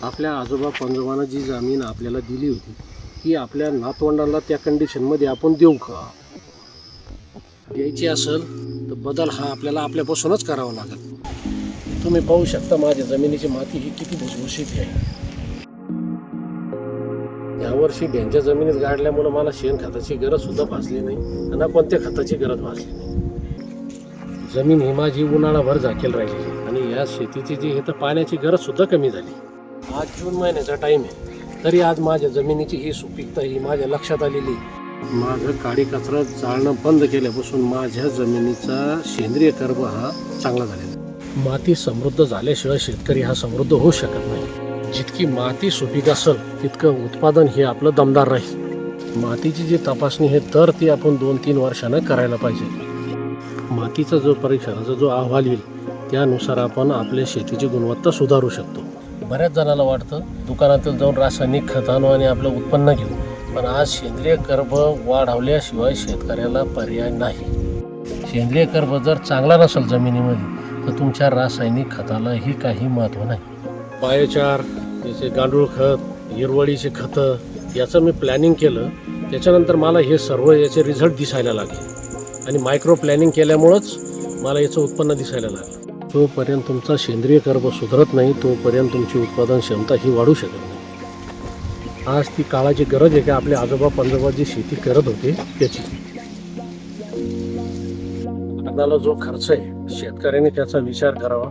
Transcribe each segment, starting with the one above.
आपल्या आजोबा पंजोबांना जी जमीन आपल्याला दिली होती ती आपल्या नातवंडाला त्या कंडिशनमध्ये आपण देऊ का? द्यायची असेल तर बदल हा आपल्याला आपल्यापासूनच करावा लागेल। तुम्ही पाहू शकता माझ्या जमिनीची माती ही किती भुसभुशीत आहे। यावर्षी ढ्यांच्या जमिनीत गाडल्यामुळे मला शेणखताची गरज सुद्धा भासली नाही आणि कोणत्या खताची गरज भासली नाही। जमीन ही माझी उन्हाळाभर झाकेल राहिली आणि या शेतीची जी तर पाण्याची गरज सुद्धा कमी झाली। आज जून महिन्याचा टाइम आहे तरी आज माझ्या जमिनीची ही सुपीकता ही माझ्या लक्षात आलेली। माझं काडी कचरा जाळणं बंद केल्यापासून माझ्या जमिनीचा सेंद्रिय कर्ब हा चांगला झालेला। माती समृद्ध झाल्याशिवाय शेतकरी हा समृद्ध होऊ शकत नाही। जितकी माती सुपीक असेल तितकं उत्पादन हे आपलं दमदार राहील। मातीची जी तपासणी आहे तर ती आपण 2-3 वर्षानं करायला पाहिजे। मातीचा जो परीक्षणाचा जो अहवाल येईल त्यानुसार आपण आपल्या शेतीची गुणवत्ता सुधारू शकतो। बऱ्याच जणांना वाटतं दुकानातून जाऊन रासायनिक खत आणू आणि आपलं उत्पन्न घेऊ, पण आज सेंद्रिय कर्ब वाढवल्याशिवाय शेतकऱ्याला पर्याय नाही। सेंद्रिय कर्ब जर चांगला नसेल जमिनीमध्ये तर तुमच्या रासायनिक खतालाही काही महत्त्व नाही। बायोचार, याचे गांडूळ खत, हिरवळीचे खतं याचं मी प्लॅनिंग केलं, त्याच्यानंतर मला हे सर्व याचे रिझल्ट दिसायला लागले आणि मायक्रो प्लॅनिंग केल्यामुळंच मला याचं उत्पन्न दिसायला लागलं। जोपर्यंत तुमचा सेंद्रिय कर्ब सुधारत नाही तोपर्यंत तुमची उत्पादन क्षमता ही वाढू शकत नाही। आज ती काळाची गरज आहे की आपले आजोबा पंजोबा जी शेती करत होते त्याची आपल्याला जो खर्च आहे शेतकऱ्याने त्याचा विचार करावा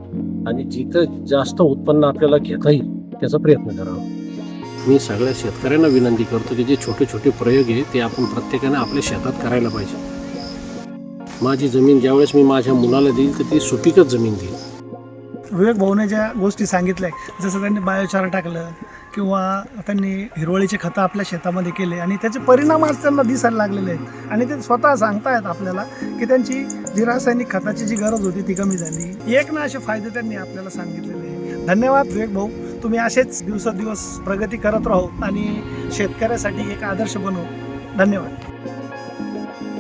आणि जिथं जास्त उत्पन्न आपल्याला घेता येईल त्याचा प्रयत्न करावा। मी सगळ्या शेतकऱ्यांना विनंती करतो की जे छोटे छोटे प्रयोग आहे ते आपण प्रत्येकाने आपल्या शेतात करायला पाहिजे। माझी जमीन ज्यावेळेस मी माझ्या मुलाला देईल तर ती सुपीकच जमीन देईल। विवेक भाऊने ज्या गोष्टी सांगितल्या जसं त्यांनी बायोचार टाकलं किंवा त्यांनी हिरवळीचे खतं आपल्या शेतामध्ये केले आणि त्याचे परिणाम आज त्यांना दिसायला लागलेले आहेत आणि ते स्वतः सांगतायत आपल्याला की त्यांची जी रासायनिक खताची जी गरज होती ती कमी झाली। एक ना असे फायदे त्यांनी आपल्याला सांगितलेले आहे। धन्यवाद विवेक भाऊ, तुम्ही असेच दिवसेंदिवस प्रगती करत राहो आणि शेतकऱ्यासाठी एक आदर्श बनव। धन्यवाद।